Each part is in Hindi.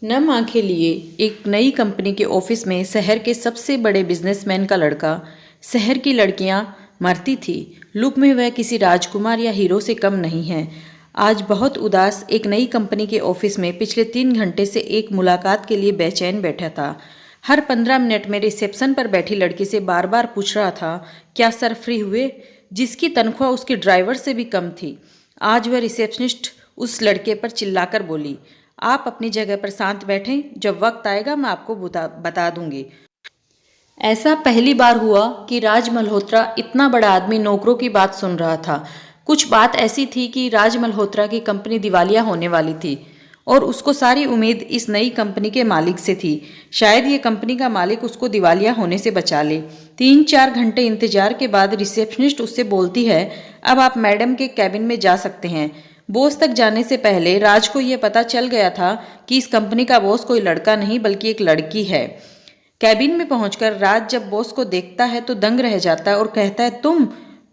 नम आंखें लिए एक नई कंपनी के ऑफिस में शहर के सबसे बड़े बिजनेसमैन का लड़का, शहर की लड़कियां मरती थी। लुक में वह किसी राजकुमार या हीरो से कम नहीं है। आज बहुत उदास एक नई कंपनी के ऑफिस में पिछले 3 घंटे से एक मुलाकात के लिए बेचैन बैठा था। हर 15 मिनट में रिसेप्शन पर बैठी लड़की से बार बार पूछ रहा था, क्या सर फ्री हुए, जिसकी तनख्वाह उसके ड्राइवर से भी कम थी। आज वह रिसेप्शनिस्ट उस लड़के पर चिल्लाकर बोली, आप अपनी जगह पर शांत बैठें, जब वक्त आएगा मैं आपको बता दूंगी। ऐसा पहली बार हुआ कि राज मल्होत्रा इतना बड़ा आदमी नौकरों की बात सुन रहा था। कुछ बात ऐसी थी कि राज मल्होत्रा की कंपनी दिवालिया होने वाली थी और उसको सारी उम्मीद इस नई कंपनी के मालिक से थी। शायद ये कंपनी का मालिक उसको दिवालिया होने से बचा ले। 3-4 घंटे इंतजार के बाद रिसेप्शनिस्ट उससे बोलती है, अब आप मैडम के कैबिन में जा सकते हैं। बॉस तक जाने से पहले राज को यह पता चल गया था कि इस कंपनी का बॉस कोई लड़का नहीं बल्कि एक लड़की है। कैबिन में पहुंचकर राज जब बॉस को देखता है तो दंग रह जाता है और कहता है,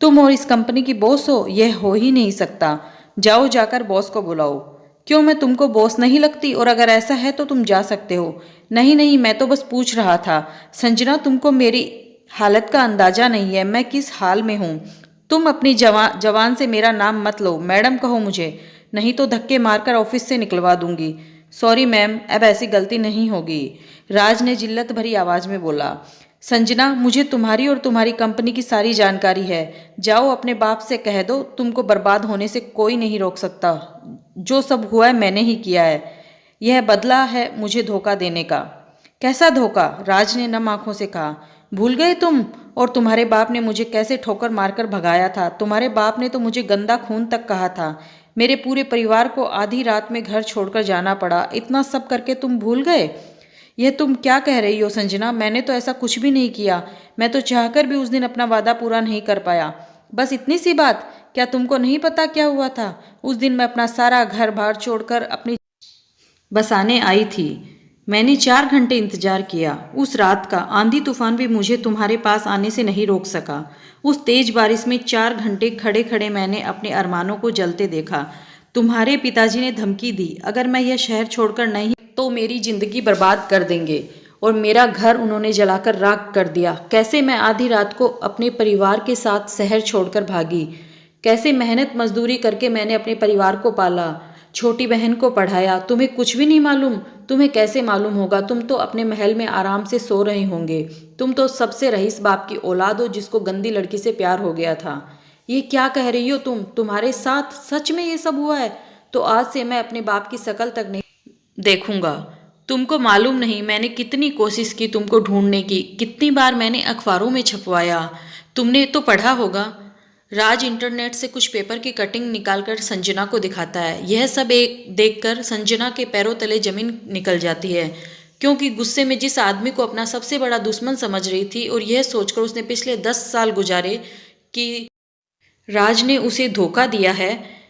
तुम और इस कंपनी की बॉस हो? यह हो ही नहीं सकता। जाओ, जाकर बॉस को बुलाओ। क्यों, मैं तुमको बॉस नहीं लगती? और अगर ऐसा है तो तुम जा सकते हो। नहीं नहीं, मैं तो बस पूछ रहा था। संजना, तुमको मेरी हालत का अंदाजा नहीं है, मैं किस हाल में हूँ। तुम अपनी जवान से मेरा नाम मत लो, मैडम कहो मुझे, नहीं तो धक्के मारकर ऑफिस से निकलवा दूंगी। सॉरी मैम, अब ऐसी गलती नहीं होगी, राज ने जिल्लत भरी आवाज में बोला। संजना, मुझे तुम्हारी और तुम्हारी कंपनी की सारी जानकारी है। जाओ अपने बाप से कह दो, तुमको बर्बाद होने से कोई नहीं रोक सकता। जो सब हुआ है मैंने ही किया है। यह बदला है मुझे धोखा देने का। कैसा धोखा? राज ने नम आंखों से कहा। भूल गए तुम? और तुम्हारे बाप ने मुझे कैसे ठोकर मारकर भगाया था? तुम्हारे बाप ने तो मुझे गंदा खून तक कहा था। मेरे पूरे परिवार को आधी रात में घर छोड़कर जाना पड़ा। इतना सब करके तुम भूल गए? यह तुम क्या कह रही हो संजना? मैंने तो ऐसा कुछ भी नहीं किया। मैं तो चाहकर भी उस दिन अपना वादा पूरा नहीं कर पाया। बस इतनी सी बात? क्या तुमको नहीं पता क्या हुआ था? उस दिन मैं अपना सारा घर बार छोड़कर अपनी बसाने आई थी। मैंने 4 घंटे इंतजार किया। उस रात का आंधी तूफान भी मुझे तुम्हारे पास आने से नहीं रोक सका। उस तेज बारिश में 4 घंटे खड़े खड़े मैंने अपने अरमानों को जलते देखा। तुम्हारे पिताजी ने धमकी दी, अगर मैं यह शहर छोड़कर नहीं तो मेरी जिंदगी बर्बाद कर देंगे, और मेरा घर उन्होंने जलाकर राख कर दिया। कैसे मैं आधी रात को अपने परिवार के साथ शहर छोड़कर भागी। कैसे मेहनत मजदूरी करके मैंने अपने परिवार को पाला, छोटी बहन को पढ़ाया। तुम्हें कुछ भी नहीं मालूम? तुम्हें कैसे मालूम होगा? तुम तो अपने महल में आराम से सो रहे होंगे। तुम तो सबसे रईस बाप की औलाद हो जिसको गंदी लड़की से प्यार हो गया था। ये क्या कह रही हो तुम? तुम्हारे साथ सच में ये सब हुआ है? तो आज से मैं अपने बाप की शकल तक नहीं देखूंगा। तुमको मालूम नहीं मैंने कितनी कोशिश की तुमको ढूंढने की, कितनी बार मैंने अखबारों में छपवाया। तुमने तो पढ़ा होगा। राज इंटरनेट से कुछ पेपर की कटिंग निकालकर संजना को दिखाता है। यह सब एक देखकर संजना के पैरों तले जमीन निकल जाती है, क्योंकि गुस्से में जिस आदमी को अपना सबसे बड़ा दुश्मन समझ रही थी और यह सोचकर उसने पिछले 10 साल गुजारे कि राज ने उसे धोखा दिया है,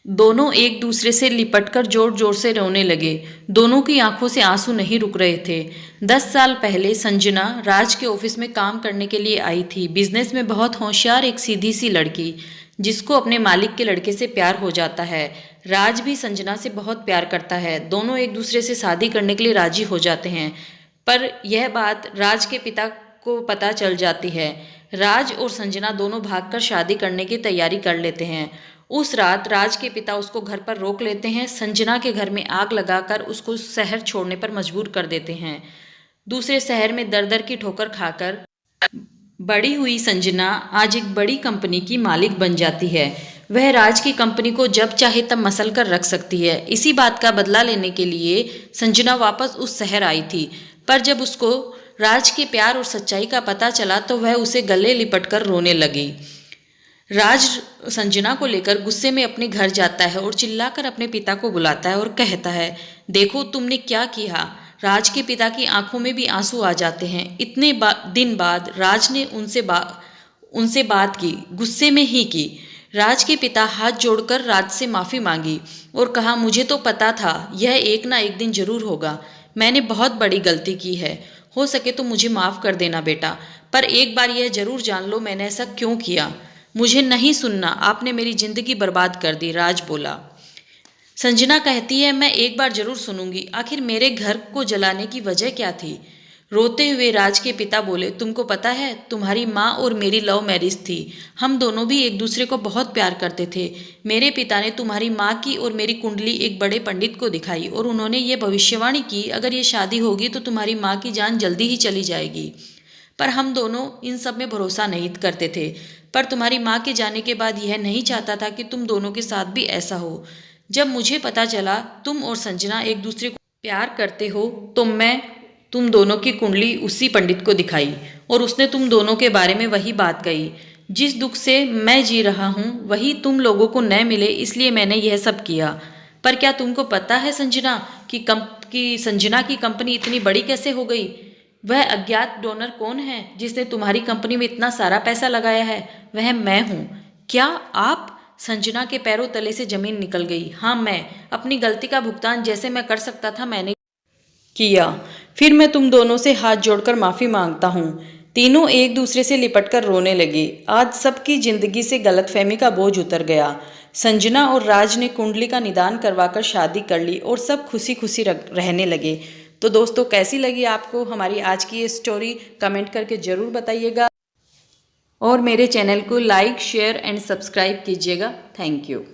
दोनों एक दूसरे से लिपटकर जोर जोर से रोने लगे। दोनों की आंखों से आंसू नहीं रुक रहे थे। 10 साल पहले संजना राज के ऑफिस में काम करने के लिए आई थी। बिजनेस में बहुत होशियार एक सीधी सी लड़की, जिसको अपने मालिक के लड़के से प्यार हो जाता है। राज भी संजना से बहुत प्यार करता है। दोनों एक दूसरे से शादी करने के लिए राजी हो जाते हैं, पर यह बात राज के पिता को पता चल जाती है। राज और संजना दोनों भागकर शादी करने की तैयारी कर लेते हैं। उस रात राज के पिता उसको घर पर रोक लेते हैं। संजना के घर में आग लगाकर उसको शहर छोड़ने पर मजबूर कर देते हैं। दूसरे शहर में दर दर की ठोकर खाकर बड़ी हुई संजना आज एक बड़ी कंपनी की मालिक बन जाती है। वह राज की कंपनी को जब चाहे तब मसल कर रख सकती है। इसी बात का बदला लेने के लिए संजना वापस उस शहर आई थी, पर जब उसको राज के प्यार और सच्चाई का पता चला तो वह उसे गले लिपटकर रोने लगी। राज संजना को लेकर गुस्से में अपने घर जाता है और चिल्लाकर अपने पिता को बुलाता है और कहता है, देखो तुमने क्या किया। राज के पिता की आंखों में भी आंसू आ जाते हैं। इतने दिन बाद राज ने उनसे बात की, गुस्से में ही की। राज के पिता हाथ जोड़कर राज से माफ़ी मांगी और कहा, मुझे तो पता था यह एक ना एक दिन जरूर होगा। मैंने बहुत बड़ी गलती की है, हो सके तो मुझे माफ़ कर देना बेटा, पर एक बार यह जरूर जान लो मैंने ऐसा क्यों किया। मुझे नहीं सुनना, आपने मेरी जिंदगी बर्बाद कर दी, राज बोला। संजना कहती है, मैं एक बार जरूर सुनूंगी, आखिर मेरे घर को जलाने की वजह क्या थी। रोते हुए राज के पिता बोले, तुमको पता है, तुम्हारी माँ और मेरी लव मैरिज थी। हम दोनों भी एक दूसरे को बहुत प्यार करते थे। मेरे पिता ने तुम्हारी माँ की और मेरी कुंडली एक बड़े पंडित को दिखाई और उन्होंने ये भविष्यवाणी की, अगर ये शादी होगी तो तुम्हारी माँ की जान जल्दी ही चली जाएगी। पर हम दोनों इन सब में भरोसा नहीं करते थे। पर तुम्हारी माँ के जाने के बाद यह नहीं चाहता था कि तुम दोनों के साथ भी ऐसा हो। जब मुझे पता चला तुम और संजना एक दूसरे को प्यार करते हो, तो मैं तुम दोनों की कुंडली उसी पंडित को दिखाई और उसने तुम दोनों के बारे में वही बात कही। जिस दुख से मैं जी रहा हूँ वही तुम लोगों को न मिले, इसलिए मैंने यह सब किया। पर क्या तुमको पता है संजना कि संजना की कंपनी इतनी बड़ी कैसे हो गई? वह अज्ञात डोनर कौन है जिसने तुम्हारी कंपनी में इतना सारा पैसा लगाया है? वह मैं हूँ। क्या आप? संजना के पैरों तले से जमीन निकल गई। हाँ, मैं अपनी गलती का भुगतान जैसे मैं कर सकता था मैंने किया। फिर मैं तुम दोनों से हाथ जोड़कर माफी मांगता हूँ। तीनों एक दूसरे से लिपटकर रोने लगे। आज सबकी जिंदगी से गलतफहमी का बोझ उतर गया। संजना और राज ने कुंडली का निदान करवाकर शादी कर ली और सब खुशी खुशी रहने लगे। तो दोस्तों, कैसी लगी आपको हमारी आज की ये स्टोरी? कमेंट करके ज़रूर बताइएगा और मेरे चैनल को लाइक, शेयर एंड सब्सक्राइब कीजिएगा। Thank you.